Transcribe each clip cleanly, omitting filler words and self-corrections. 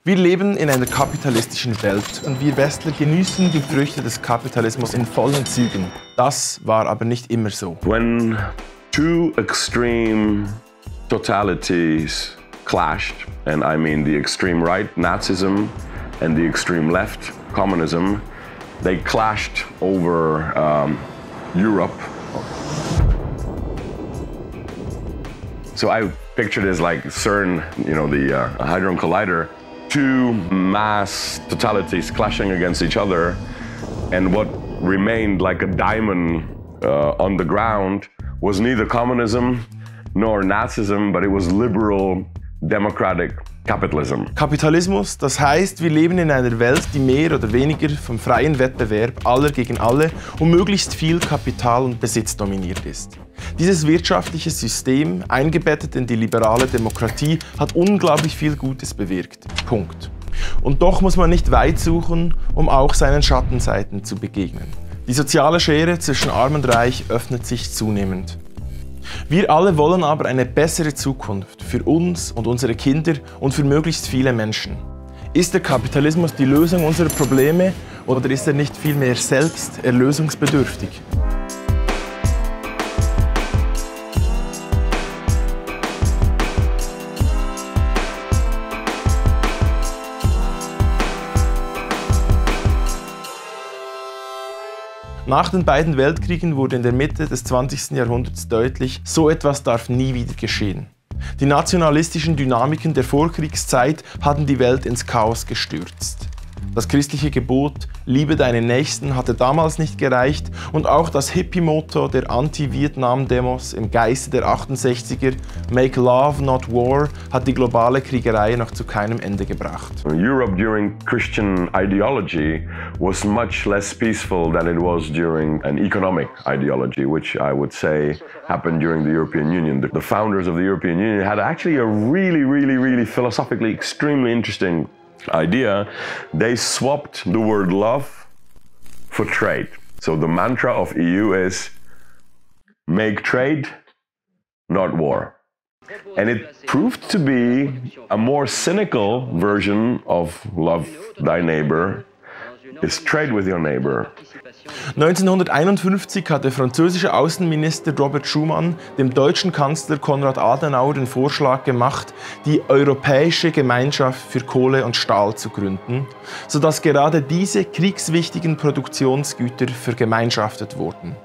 Wir leben in einer kapitalistischen Welt und wir Westler genießen die Früchte des Kapitalismus in vollen Zügen. Das war aber nicht immer so. When two extreme totalities clashed, and I mean the extreme right, Nazism, and the extreme left, communism, they clashed over Europe. So I pictured it as like CERN, you know, the Hadron Collider, two mass totalities clashing against each other, and what remained like a diamond on the ground was neither communism nor Nazism, but it was liberal, democratic capitalism. Kapitalismus, das heißt, wir leben in einer Welt, die mehr oder weniger vom freien Wettbewerb aller gegen alle und möglichst viel Kapital und Besitz dominiert ist. Dieses wirtschaftliche System, eingebettet in die liberale Demokratie, hat unglaublich viel Gutes bewirkt. Punkt. Und doch muss man nicht weit suchen, um auch seinen Schattenseiten zu begegnen. Die soziale Schere zwischen Arm und Reich öffnet sich zunehmend. Wir alle wollen aber eine bessere Zukunft für uns und unsere Kinder und für möglichst viele Menschen. Ist der Kapitalismus die Lösung unserer Probleme oder ist er nicht vielmehr selbst erlösungsbedürftig? Nach den beiden Weltkriegen wurde in der Mitte des 20. Jahrhunderts deutlich, so etwas darf nie wieder geschehen. Die nationalistischen Dynamiken der Vorkriegszeit hatten die Welt ins Chaos gestürzt. Das christliche Gebot „Liebe deinen Nächsten" hatte damals nicht gereicht und auch das Hippie-Motto der Anti-Vietnam-Demos im Geiste der 68er „Make Love, not War" hat die globale Kriegerei noch zu keinem Ende gebracht. Europe during Christian ideology was much less peaceful than it was during an economic ideology, which I would say happened during the European Union. The founders of the European Union had actually a really philosophically extremely interesting idea. They swapped the word love for trade. So the mantra of EU is make trade, not war. And it proved to be a more cynical version of love thy neighbor is trade with your neighbor. 1951 hat der französische Außenminister Robert Schuman dem deutschen Kanzler Konrad Adenauer den Vorschlag gemacht, die Europäische Gemeinschaft für Kohle und Stahl zu gründen, sodass gerade diese kriegswichtigen Produktionsgüter vergemeinschaftet wurden.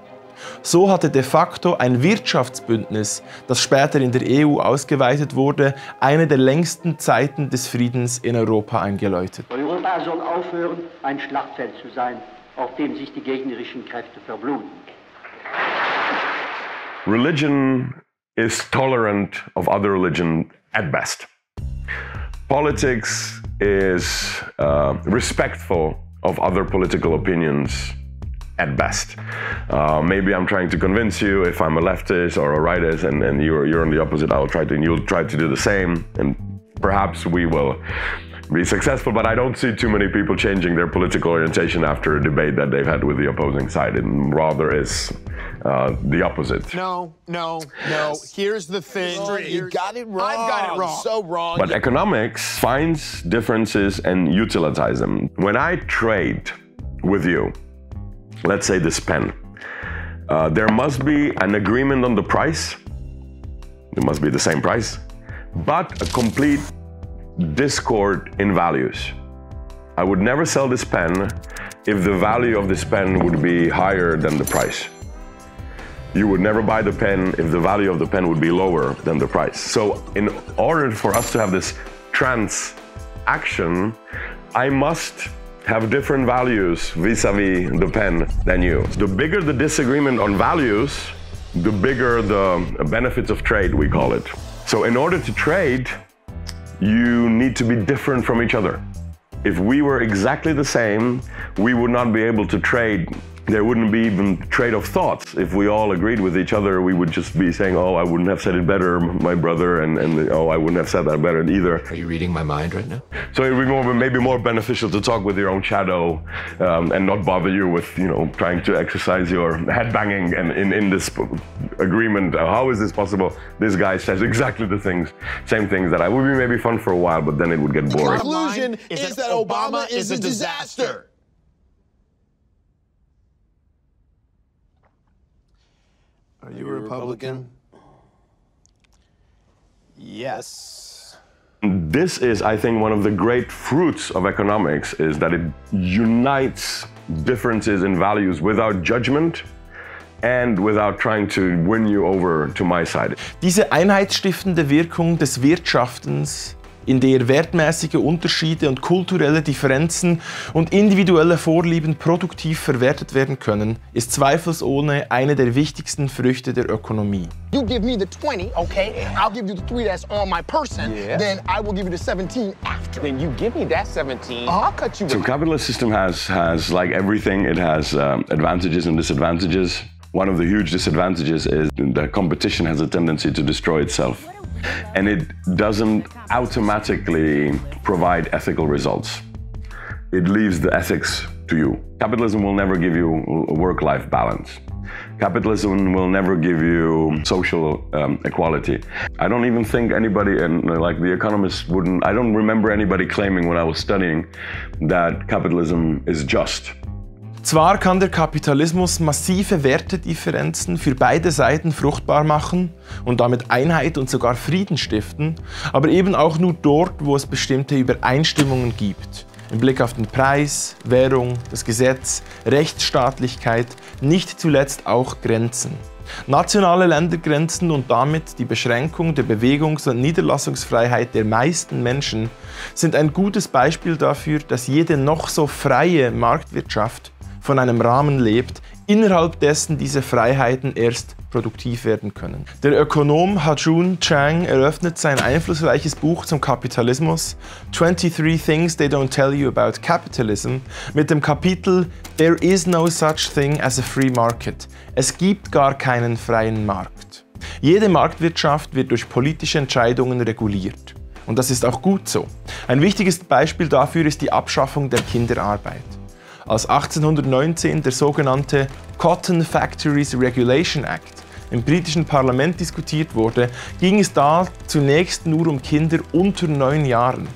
So hatte de facto ein Wirtschaftsbündnis, das später in der EU ausgeweitet wurde, eine der längsten Zeiten des Friedens in Europa eingeläutet. Europa soll aufhören, ein Schlachtfeld zu sein, auf dem sich die gegnerischen Kräfte verbluten. Religion is tolerant of other religion at best. Politics is respectful of other political opinions at best. Maybe I'm trying to convince you if I'm a leftist or a rightist and you're on the opposite, you'll try to do the same, and perhaps we will be successful, but I don't see too many people changing their political orientation after a debate that they've had with the opposing side. It rather is the opposite. No. Here's the thing. You got it wrong. I've got it wrong. So wrong. But economics finds differences and utilizes them. When I trade with you, let's say this pen, there must be an agreement on the price. It must be the same price, but a complete discord in values. I would never sell this pen if the value of this pen would be higher than the price. You would never buy the pen if the value of the pen would be lower than the price. So in order for us to have this transaction, I must have different values vis-a-vis the pen than you. The bigger the disagreement on values, the bigger the benefits of trade, we call it. So in order to trade, you need to be different from each other. If we were exactly the same, we would not be able to trade there wouldn't be even trade of thoughts. If we all agreed with each other, we would just be saying, oh, I wouldn't have said it better, my brother, and oh, I wouldn't have said that better either. Are you reading my mind right now? So it would be maybe more beneficial to talk with your own shadow and not bother you with, trying to exercise your headbanging and in this agreement. How is this possible? This guy says exactly the same things that I would be maybe fun for a while, but then it would get boring. The conclusion is that Obama is a disaster. Are you a Republican? Yes. This is, I think, one of the great fruits of economics is that it unites differences in values without judgment and without trying to win you over to my side. Diese einheitsstiftende Wirkung des Wirtschaftens, in der wertmäßige Unterschiede und kulturelle Differenzen und individuelle Vorlieben produktiv verwertet werden können, ist zweifelsohne eine der wichtigsten Früchte der Ökonomie. You give me the 20, okay? I'll give you the 3 that's on my person. Yeah. Then I will give you the 17 after. Then you give me that 17. I'll cut you. So capitalist system has like everything, it has advantages and disadvantages. One of the huge disadvantages is that competition has a tendency to destroy itself. And it doesn't automatically provide ethical results. It leaves the ethics to you. Capitalism will never give you a work-life balance. Capitalism will never give you social equality. I don't even think anybody, and like the economists wouldn't, I don't remember anybody claiming when I was studying that capitalism is just. Zwar kann der Kapitalismus massive Wertedifferenzen für beide Seiten fruchtbar machen und damit Einheit und sogar Frieden stiften, aber eben auch nur dort, wo es bestimmte Übereinstimmungen gibt. Im Blick auf den Preis, Währung, das Gesetz, Rechtsstaatlichkeit, nicht zuletzt auch Grenzen. Nationale Ländergrenzen und damit die Beschränkung der Bewegungs- und Niederlassungsfreiheit der meisten Menschen sind ein gutes Beispiel dafür, dass jede noch so freie Marktwirtschaft von einem Rahmen lebt, innerhalb dessen diese Freiheiten erst produktiv werden können. Der Ökonom Ha-Joon Chang eröffnet sein einflussreiches Buch zum Kapitalismus 23 Things They Don't Tell You About Capitalism mit dem Kapitel There is no such thing as a free market. Es gibt gar keinen freien Markt. Jede Marktwirtschaft wird durch politische Entscheidungen reguliert. Und das ist auch gut so. Ein wichtiges Beispiel dafür ist die Abschaffung der Kinderarbeit. Als 1819 der sogenannte Cotton Factories Regulation Act im britischen Parlament diskutiert wurde, ging es da zunächst nur um Kinder unter 9 Jahren.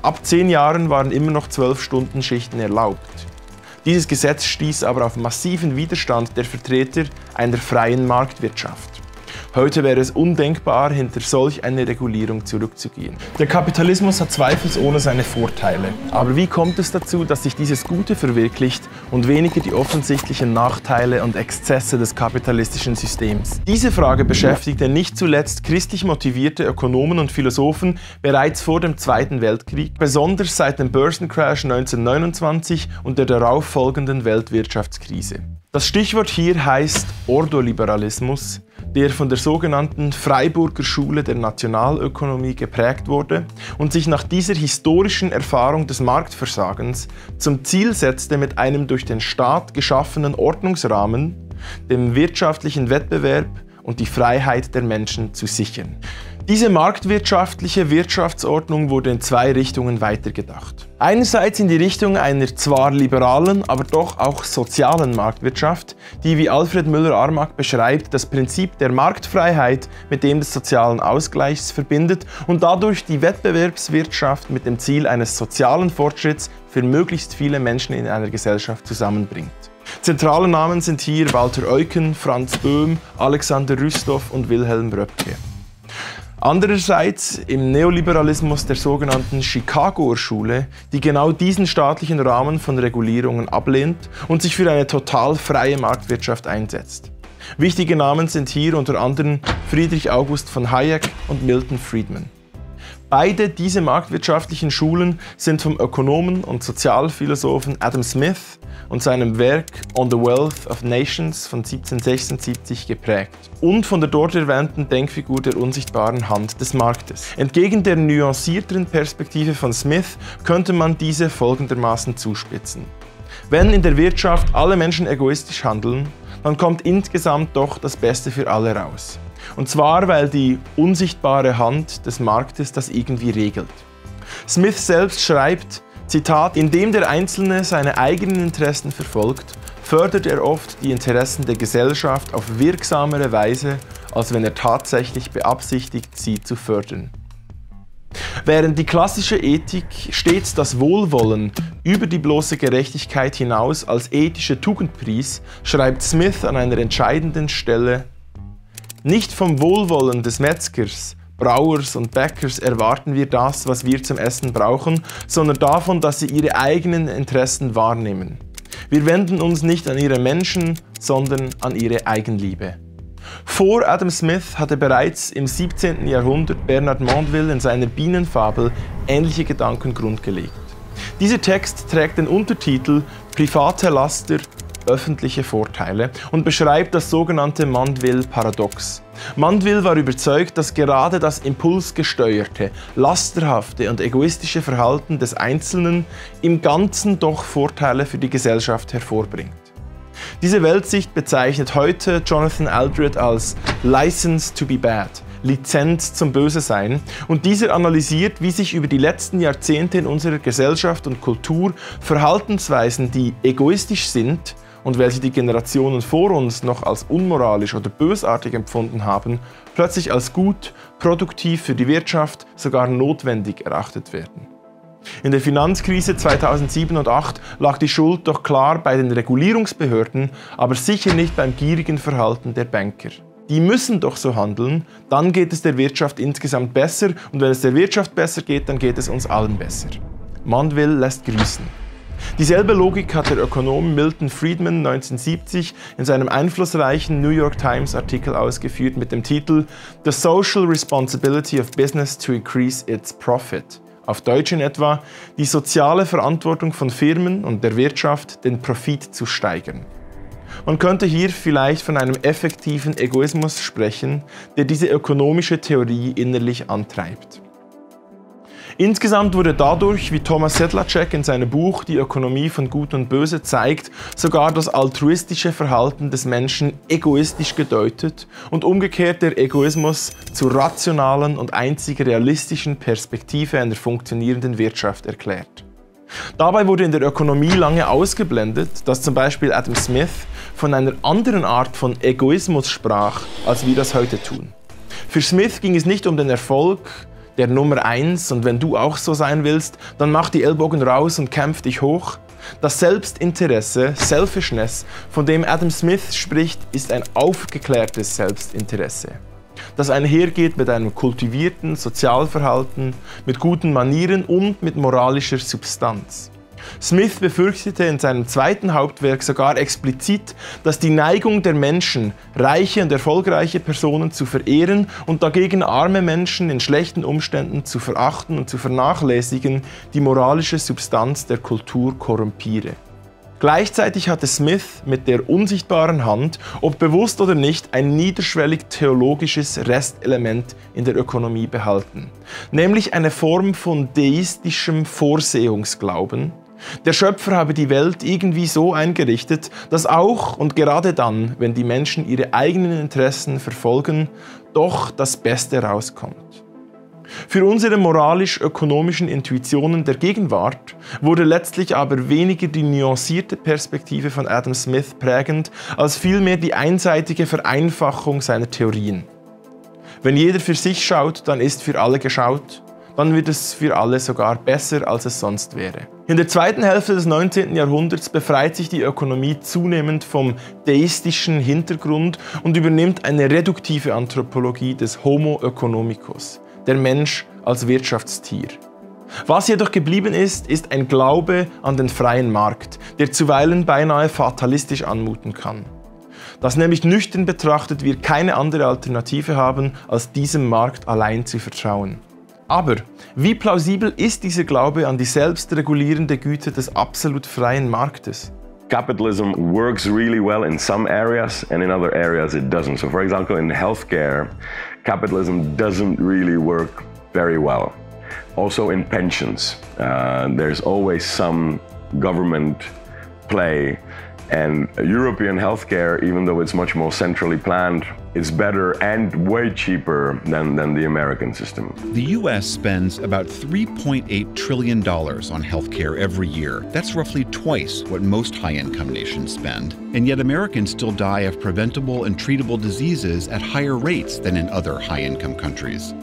Ab 10 Jahren waren immer noch 12-Stunden-Schichten erlaubt. Dieses Gesetz stieß aber auf massiven Widerstand der Vertreter einer freien Marktwirtschaft. Heute wäre es undenkbar, hinter solch eine Regulierung zurückzugehen. Der Kapitalismus hat zweifelsohne seine Vorteile. Aber wie kommt es dazu, dass sich dieses Gute verwirklicht und weniger die offensichtlichen Nachteile und Exzesse des kapitalistischen Systems? Diese Frage beschäftigte nicht zuletzt christlich motivierte Ökonomen und Philosophen bereits vor dem Zweiten Weltkrieg, besonders seit dem Börsencrash 1929 und der darauffolgenden Weltwirtschaftskrise. Das Stichwort hier heißt Ordoliberalismus, der von der sogenannten Freiburger Schule der Nationalökonomie geprägt wurde und sich nach dieser historischen Erfahrung des Marktversagens zum Ziel setzte, mit einem durch den Staat geschaffenen Ordnungsrahmen den wirtschaftlichen Wettbewerb und die Freiheit der Menschen zu sichern. Diese marktwirtschaftliche Wirtschaftsordnung wurde in 2 Richtungen weitergedacht. Einerseits in die Richtung einer zwar liberalen, aber doch auch sozialen Marktwirtschaft, die, wie Alfred Müller-Armack beschreibt, das Prinzip der Marktfreiheit mit dem des sozialen Ausgleichs verbindet und dadurch die Wettbewerbswirtschaft mit dem Ziel eines sozialen Fortschritts für möglichst viele Menschen in einer Gesellschaft zusammenbringt. Zentrale Namen sind hier Walter Eucken, Franz Böhm, Alexander Rüstow und Wilhelm Röpke. Andererseits im Neoliberalismus der sogenannten Chicagoer Schule, die genau diesen staatlichen Rahmen von Regulierungen ablehnt und sich für eine total freie Marktwirtschaft einsetzt. Wichtige Namen sind hier unter anderem Friedrich August von Hayek und Milton Friedman. Beide diese marktwirtschaftlichen Schulen sind vom Ökonomen und Sozialphilosophen Adam Smith und seinem Werk On the Wealth of Nations von 1776 geprägt und von der dort erwähnten Denkfigur der unsichtbaren Hand des Marktes. Entgegen der nuancierteren Perspektive von Smith könnte man diese folgendermaßen zuspitzen. Wenn in der Wirtschaft alle Menschen egoistisch handeln, dann kommt insgesamt doch das Beste für alle raus. Und zwar, weil die unsichtbare Hand des Marktes das irgendwie regelt. Smith selbst schreibt, Zitat, indem der Einzelne seine eigenen Interessen verfolgt, fördert er oft die Interessen der Gesellschaft auf wirksamere Weise, als wenn er tatsächlich beabsichtigt, sie zu fördern. Während die klassische Ethik stets das Wohlwollen über die bloße Gerechtigkeit hinaus als ethische Tugend pries, schreibt Smith an einer entscheidenden Stelle: Nicht vom Wohlwollen des Metzgers, Brauers und Bäckers erwarten wir das, was wir zum Essen brauchen, sondern davon, dass sie ihre eigenen Interessen wahrnehmen. Wir wenden uns nicht an ihre Menschen, sondern an ihre Eigenliebe. Vor Adam Smith hatte bereits im 17. Jahrhundert Bernard Mandeville in seiner Bienenfabel ähnliche Gedanken grundgelegt. Dieser Text trägt den Untertitel Private Laster, öffentliche Vorteile und beschreibt das sogenannte Mandeville-Paradox. Mandeville war überzeugt, dass gerade das impulsgesteuerte, lasterhafte und egoistische Verhalten des Einzelnen im Ganzen doch Vorteile für die Gesellschaft hervorbringt. Diese Weltsicht bezeichnet heute Jonathan Aldred als License to be bad, Lizenz zum Bösesein, und dieser analysiert, wie sich über die letzten Jahrzehnte in unserer Gesellschaft und Kultur Verhaltensweisen, die egoistisch sind und welche die Generationen vor uns noch als unmoralisch oder bösartig empfunden haben, plötzlich als gut, produktiv für die Wirtschaft, sogar notwendig erachtet werden. In der Finanzkrise 2007 und 2008 lag die Schuld doch klar bei den Regulierungsbehörden, aber sicher nicht beim gierigen Verhalten der Banker. Die müssen doch so handeln, dann geht es der Wirtschaft insgesamt besser, und wenn es der Wirtschaft besser geht, dann geht es uns allen besser. Mandeville lässt grüßen. Dieselbe Logik hat der Ökonom Milton Friedman 1970 in seinem einflussreichen New York Times Artikel ausgeführt mit dem Titel The Social Responsibility of Business to Increase its Profit. Auf Deutsch in etwa: die soziale Verantwortung von Firmen und der Wirtschaft, den Profit zu steigern. Man könnte hier vielleicht von einem effektiven Egoismus sprechen, der diese ökonomische Theorie innerlich antreibt. Insgesamt wurde dadurch, wie Thomas Sedlacek in seinem Buch Die Ökonomie von Gut und Böse zeigt, sogar das altruistische Verhalten des Menschen egoistisch gedeutet und umgekehrt der Egoismus zur rationalen und einzig realistischen Perspektive einer funktionierenden Wirtschaft erklärt. Dabei wurde in der Ökonomie lange ausgeblendet, dass zum Beispiel Adam Smith von einer anderen Art von Egoismus sprach, als wir das heute tun. Für Smith ging es nicht um den Erfolg der Nummer 1, und wenn du auch so sein willst, dann mach die Ellbogen raus und kämpf dich hoch. Das Selbstinteresse, Selfishness, von dem Adam Smith spricht, ist ein aufgeklärtes Selbstinteresse, das einhergeht mit einem kultivierten Sozialverhalten, mit guten Manieren und mit moralischer Substanz. Smith befürchtete in seinem zweiten Hauptwerk sogar explizit, dass die Neigung der Menschen, reiche und erfolgreiche Personen zu verehren und dagegen arme Menschen in schlechten Umständen zu verachten und zu vernachlässigen, die moralische Substanz der Kultur korrumpiere. Gleichzeitig hatte Smith mit der unsichtbaren Hand, ob bewusst oder nicht, ein niederschwellig theologisches Restelement in der Ökonomie behalten, nämlich eine Form von deistischem Vorsehungsglauben. Der Schöpfer habe die Welt irgendwie so eingerichtet, dass auch und gerade dann, wenn die Menschen ihre eigenen Interessen verfolgen, doch das Beste rauskommt. Für unsere moralisch-ökonomischen Intuitionen der Gegenwart wurde letztlich aber weniger die nuancierte Perspektive von Adam Smith prägend, als vielmehr die einseitige Vereinfachung seiner Theorien. Wenn jeder für sich schaut, dann ist für alle geschaut, dann wird es für alle sogar besser, als es sonst wäre. In der zweiten Hälfte des 19. Jahrhunderts befreit sich die Ökonomie zunehmend vom deistischen Hintergrund und übernimmt eine reduktive Anthropologie des Homo economicus, der Mensch als Wirtschaftstier. Was jedoch geblieben ist, ist ein Glaube an den freien Markt, der zuweilen beinahe fatalistisch anmuten kann. Dass nämlich nüchtern betrachtet wir keine andere Alternative haben, als diesem Markt allein zu vertrauen. Aber wie plausibel ist dieser Glaube an die selbstregulierende Güte des absolut freien Marktes? Capitalism works really well in some areas, and in other areas it doesn't. So for example, in healthcare, capitalism doesn't really work very well. Also in pensions, there's always some government play. And European healthcare, even though it's much more centrally planned, is better and way cheaper than the American system. The US spends about $3.8 trillion on healthcare every year. That's roughly twice what most high-income nations spend. And yet Americans still die of preventable and treatable diseases at higher rates than in other high-income countries.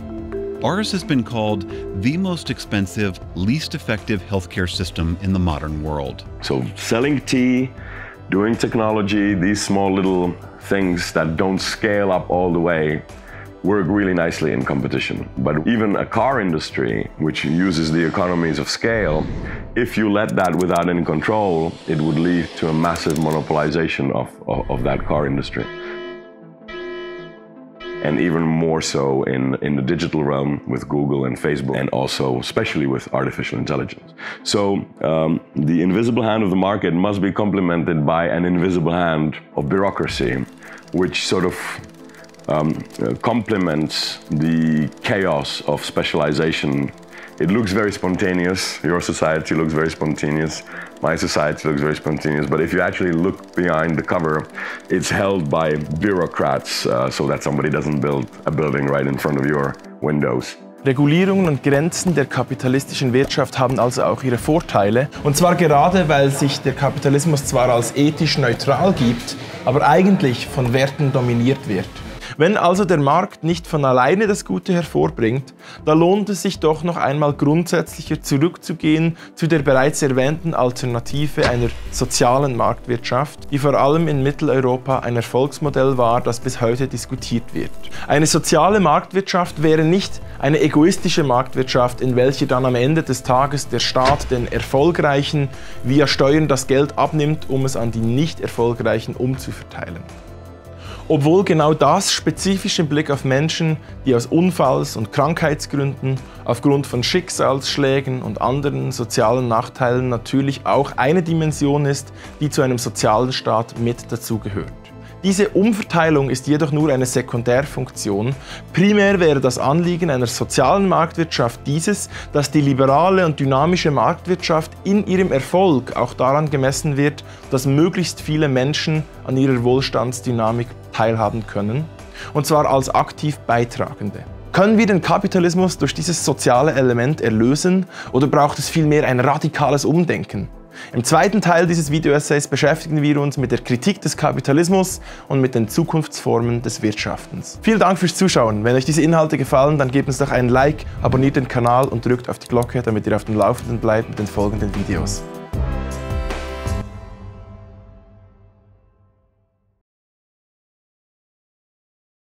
Ours has been called the most expensive, least effective healthcare system in the modern world. So selling tea, doing technology, these small little things that don't scale up all the way, work really nicely in competition. But even a car industry, which uses the economies of scale, if you let that without any control, it would lead to a massive monopolization of that car industry. And even more so in the digital realm with Google and Facebook, and also especially with artificial intelligence. So the invisible hand of the market must be complemented by an invisible hand of bureaucracy, which sort of complements the chaos of specialization. It looks very spontaneous. Your society looks very spontaneous. My society looks very spontaneous. But if you actually look behind the cover, it's held by bureaucrats so that somebody doesn't build a building right in front of your windows. Regulierungen und Grenzen der kapitalistischen Wirtschaft haben also auch ihre Vorteile. Und zwar gerade, weil sich der Kapitalismus zwar als ethisch neutral gibt, aber eigentlich von Werten dominiert wird. Wenn also der Markt nicht von alleine das Gute hervorbringt, da lohnt es sich doch noch einmal grundsätzlicher zurückzugehen zu der bereits erwähnten Alternative einer sozialen Marktwirtschaft, die vor allem in Mitteleuropa ein Erfolgsmodell war, das bis heute diskutiert wird. Eine soziale Marktwirtschaft wäre nicht eine egoistische Marktwirtschaft, in welche dann am Ende des Tages der Staat den Erfolgreichen via Steuern das Geld abnimmt, um es an die nicht Erfolgreichen umzuverteilen. Obwohl genau das spezifisch im Blick auf Menschen, die aus Unfalls- und Krankheitsgründen, aufgrund von Schicksalsschlägen und anderen sozialen Nachteilen natürlich auch eine Dimension ist, die zu einem sozialen Staat mit dazugehört. Diese Umverteilung ist jedoch nur eine Sekundärfunktion. Primär wäre das Anliegen einer sozialen Marktwirtschaft dieses, dass die liberale und dynamische Marktwirtschaft in ihrem Erfolg auch daran gemessen wird, dass möglichst viele Menschen an ihrer Wohlstandsdynamik teilhaben können, und zwar als aktiv Beitragende. Können wir den Kapitalismus durch dieses soziale Element erlösen oder braucht es vielmehr ein radikales Umdenken? Im zweiten Teil dieses Video-Essays beschäftigen wir uns mit der Kritik des Kapitalismus und mit den Zukunftsformen des Wirtschaftens. Vielen Dank fürs Zuschauen. Wenn euch diese Inhalte gefallen, dann gebt uns doch einen Like, abonniert den Kanal und drückt auf die Glocke, damit ihr auf dem Laufenden bleibt mit den folgenden Videos.